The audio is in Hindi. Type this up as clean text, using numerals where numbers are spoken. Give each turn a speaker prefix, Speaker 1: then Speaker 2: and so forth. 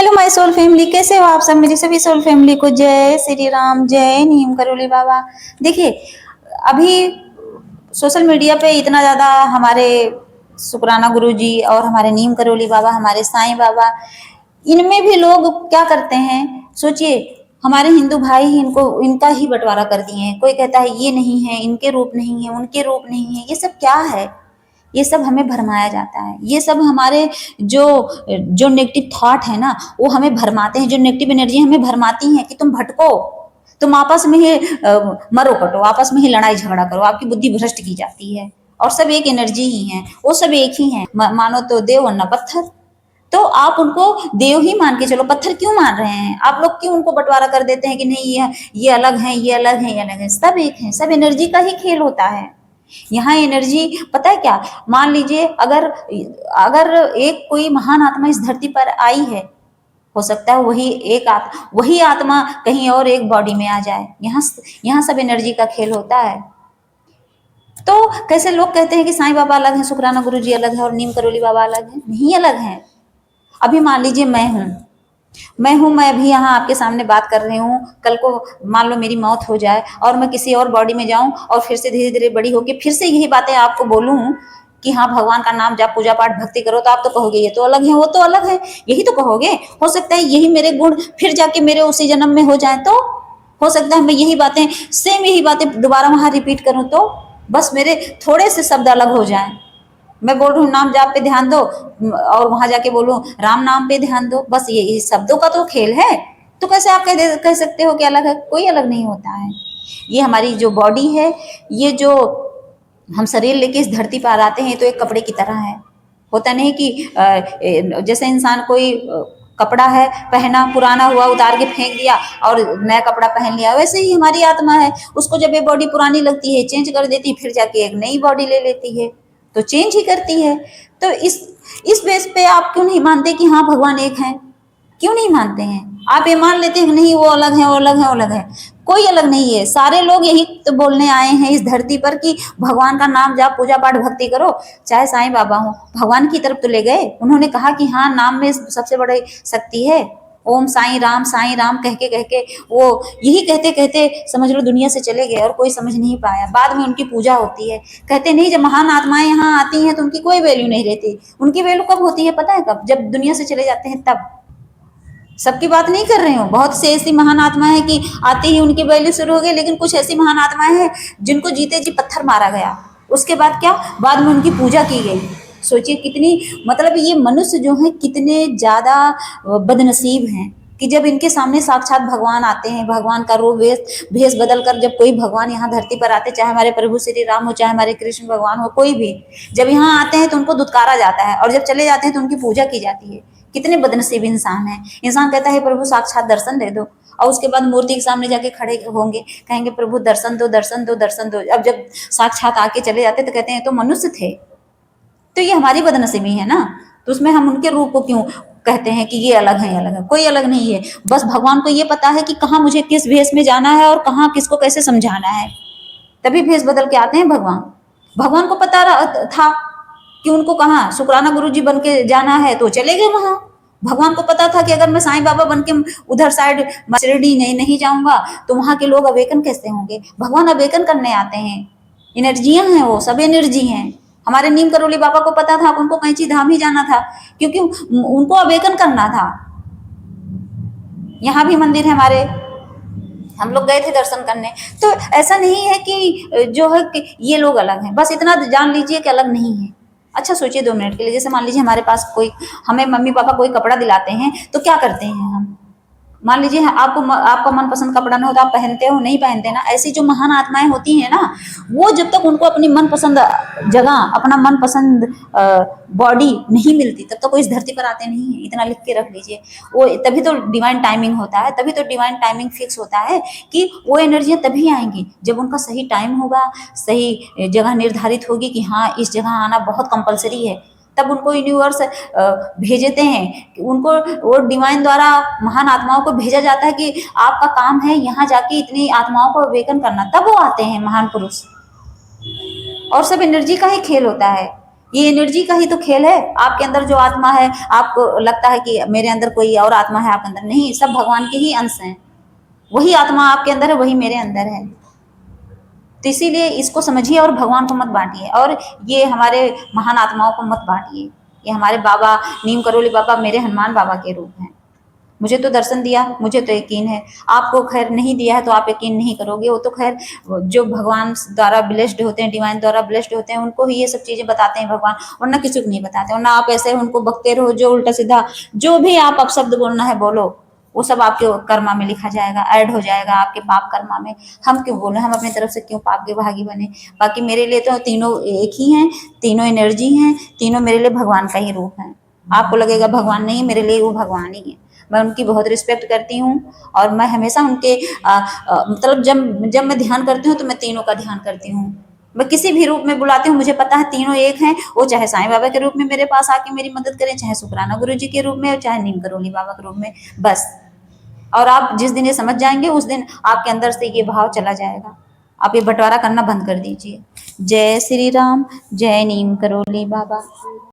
Speaker 1: हेलो माय सोल फैमिली, कैसे हो आप सब? मेरी सभी सोल फैमिली को जय श्री राम, जय नीम करोली बाबा। देखिए, अभी सोशल मीडिया पे इतना ज़्यादा हमारे शुक्राना गुरु जी और हमारे नीम करोली बाबा, हमारे साईं बाबा, इनमें भी लोग क्या करते हैं, सोचिए। हमारे हिंदू भाई ही इनको इनका ही बंटवारा कर दिए हैं। कोई कहता है ये नहीं है, इनके रूप नहीं है, उनके रूप नहीं है। ये सब क्या है? ये सब हमें भरमाया जाता है। ये सब हमारे जो जो नेगेटिव थॉट है ना, वो हमें भरमाते हैं। जो नेगेटिव एनर्जी हमें भरमाती है कि तुम भटको, तुम आपस में ही मरो कटो, आपस में ही लड़ाई झगड़ा करो, आपकी बुद्धि भ्रष्ट की जाती है। और सब एक एनर्जी ही है, वो सब एक ही है। मानो तो देव वरना पत्थर। तो आप उनको देव ही मान के चलो, पत्थर क्यों मान रहे हैं आप लोग? क्यों उनको बंटवारा कर देते हैं कि नहीं ये अलग है, ये अलग है, ये अलग है? सब एक है, सब एनर्जी का ही खेल होता है। यहाँ एनर्जी पता है क्या? मान लीजिए अगर अगर एक कोई महान आत्मा इस धरती पर आई है, हो सकता है वही आत्मा कहीं और एक बॉडी में आ जाए। यहाँ सब एनर्जी का खेल होता है। तो कैसे लोग कहते हैं कि साईं बाबा अलग है, शुक्राना गुरु जी अलग है और नीम करोली बाबा अलग है? नहीं अलग है। अभी मान लीजिए मैं अभी यहाँ आपके सामने बात कर रही हूँ। कल को मान लो मेरी मौत हो जाए और मैं किसी और बॉडी में जाऊं और फिर से धीरे धीरे बड़ी होकर फिर से यही बातें आपको बोलूं कि हाँ भगवान का नाम जप, पूजा पाठ, भक्ति करो, तो आप तो कहोगे ये तो अलग है, वो तो अलग है। यही तो कहोगे। हो सकता है यही मेरे गुण फिर जाके मेरे उसी जन्म में हो जाए, तो हो सकता है मैं यही बातें दोबारा वहां रिपीट करूं, तो बस मेरे थोड़े से शब्द अलग हो जाए। मैं बोल रही हूँ नाम जाप पे ध्यान दो और वहां जाके बोलूं राम नाम पे ध्यान दो, बस ये शब्दों का तो खेल है। तो कैसे आप कह सकते हो कि अलग है? कोई अलग नहीं होता है। ये हमारी जो बॉडी है, ये जो हम शरीर लेके इस धरती पर आते हैं, तो एक कपड़े की तरह है। होता नहीं कि जैसे इंसान कोई कपड़ा है पहना, पुराना हुआ उतार के फेंक दिया और नया कपड़ा पहन लिया, वैसे ही हमारी आत्मा है। उसको जब ये बॉडी पुरानी लगती है, चेंज कर देती, फिर जाके एक नई बॉडी ले लेती है, तो चेंज ही करती है। तो इस बेस पे आप क्यों नहीं मानते कि हाँ भगवान एक है? क्यों नहीं मानते हैं? आप ये मान लेते हैं नहीं वो अलग है, वो अलग है, वो अलग है। कोई अलग नहीं है। सारे लोग यही तो बोलने आए हैं इस धरती पर कि भगवान का नाम जाप, पूजा पाठ, भक्ति करो। चाहे साईं बाबा हो, भगवान की तरफ तो ले गए। उन्होंने कहा कि हाँ नाम में सबसे बड़ी शक्ति है। ओम साईं राम कह के वो यही कहते कहते समझ लो दुनिया से चले गए और कोई समझ नहीं पाया। बाद में उनकी पूजा होती है। कहते नहीं, जब महान आत्माएं यहाँ आती हैं तो उनकी कोई वैल्यू नहीं रहती। उनकी वैल्यू कब होती है पता है? कब? जब दुनिया से चले जाते हैं तब। सबकी बात नहीं कर रही हूँ। बहुत से ऐसी महान आत्मा है कि आते ही उनकी वैल्यू शुरू हो गई, लेकिन कुछ ऐसी महान आत्माएं हैं जिनको जीते जी पत्थर मारा गया। उसके बाद क्या? बाद में उनकी पूजा की गई। सोचिए कितनी, मतलब ये मनुष्य जो है कितने ज्यादा बदनसीब हैं कि जब इनके सामने साक्षात भगवान आते हैं, भगवान का रूप भेष बदल कर जब कोई भगवान यहाँ धरती पर आते, चाहे हमारे प्रभु श्री राम हो, चाहे हमारे कृष्ण भगवान हो, कोई भी जब यहाँ आते हैं तो उनको दुत्कारा जाता है और जब चले जाते हैं तो उनकी पूजा की जाती है। कितने बदनसीब इंसान है। इंसान कहता है प्रभु साक्षात दर्शन दे दो, और उसके बाद मूर्ति के सामने जाके खड़े होंगे, कहेंगे प्रभु दर्शन दो, दर्शन दो, दर्शन दो। अब जब साक्षात आके चले जाते तो कहते हैं तो मनुष्य थे। तो ये हमारी बदनसीबी है ना। तो उसमें हम उनके रूप को क्यों कहते हैं कि ये अलग है, ये अलग है? कोई अलग नहीं है। बस भगवान को ये पता है कि कहाँ मुझे किस भेष में जाना है और कहाँ किसको कैसे समझाना है, तभी भेष बदल के आते हैं भगवान। भगवान को पता था कि उनको कहाँ शुक्राना गुरु जी बन के जाना है, तो चले गए वहां। भगवान को पता था कि अगर मैं साईं बाबा बन के उधर साइड शिरडी नहीं जाऊंगा तो वहां के लोग अवेकन कैसे होंगे? भगवान अवेकन करने आते हैं। एनर्जियां हैं, वो सब एनर्जी हैं। हमारे नीम करोली बाबा को पता था, उनको कैंची धाम ही जाना था क्योंकि उनको अवेकन करना था। यहाँ भी मंदिर है हमारे, हम लोग गए थे दर्शन करने। तो ऐसा नहीं है कि जो है कि ये लोग अलग हैं। बस इतना जान लीजिए कि अलग नहीं है। अच्छा सोचिए 2 मिनट के लिए, जैसे मान लीजिए हमारे पास कोई, हमें मम्मी पापा कोई कपड़ा दिलाते हैं तो क्या करते हैं हम? मान लीजिए आपका मनपसंद कपड़ा ना हो तो आप पहनते हो? नहीं पहनते ना। ऐसी जो महान आत्माएं होती हैं ना, वो जब तक उनको अपनी मनपसंद जगह, अपना मनपसंद बॉडी नहीं मिलती तब तक वो इस धरती पर आते नहीं है। इतना लिख के रख लीजिए। वो तभी तो डिवाइन टाइमिंग होता है, तभी तो डिवाइन टाइमिंग फिक्स होता है कि वो एनर्जियां तभी आएंगी जब उनका सही टाइम होगा, सही जगह निर्धारित होगी कि हाँ इस जगह आना बहुत कंपलसरी है। तब उनको यूनिवर्स भेजते हैं, उनको वो डिवाइन द्वारा महान आत्माओं को भेजा जाता है कि आपका काम है यहाँ जाके इतनी आत्माओं को अवेकन करना। तब वो आते हैं महान पुरुष। और सब एनर्जी का ही खेल होता है। ये एनर्जी का ही तो खेल है। आपके अंदर जो आत्मा है, आपको लगता है कि मेरे अंदर कोई और आत्मा है, आपके अंदर नहीं, सब भगवान के ही अंश हैं। वही आत्मा आपके अंदर है, वही मेरे अंदर है। तो इसीलिए इसको समझिए और भगवान को मत बांटिए, और ये हमारे महान आत्माओं को मत बांटिए। ये हमारे बाबा नीम करोली बाबा मेरे हनुमान बाबा के रूप हैं। मुझे तो दर्शन दिया, मुझे तो यकीन है। आपको खैर नहीं दिया है तो आप यकीन नहीं करोगे, वो तो खैर जो भगवान द्वारा ब्लेस्ड होते हैं, डिवाइन द्वारा ब्लेस्ड होते हैं, उनको ही ये सब चीजें बताते हैं भगवान, वरना किसी को नहीं बताते। वरना आप ऐसे उनको बकते रहो, जो उल्टा सीधा जो भी आप अपशब्द बोलना है बोलो, वो सब आपके कर्मा में लिखा जाएगा, ऐड हो जाएगा आपके पाप कर्मा में। हम क्यों बोले, हम अपनी तरफ से क्यों पाप के भागी बने। बाकी मेरे लिए तो तीनों एक ही हैं, तीनों एनर्जी हैं, तीनों मेरे लिए भगवान का ही रूप है। आपको लगेगा भगवान नहीं, मेरे लिए वो भगवान ही है। मैं उनकी बहुत रिस्पेक्ट करती हूँ, और मैं हमेशा उनके मतलब जब जब मैं ध्यान करती हूँ तो मैं तीनों का ध्यान करती हूँ। मैं किसी भी रूप में बुलाती हूँ, मुझे पता है तीनों एक हैं। वो चाहे साईं बाबा के रूप में मेरे पास आके मेरी मदद करें, चाहे शुक्राना गुरु जी के रूप में, चाहे नीम करोली बाबा के रूप में, बस। और आप जिस दिन ये समझ जाएंगे, उस दिन आपके अंदर से ये भाव चला जाएगा। आप ये बंटवारा करना बंद कर दीजिए। जय श्री राम, जय नीम करोली बाबा।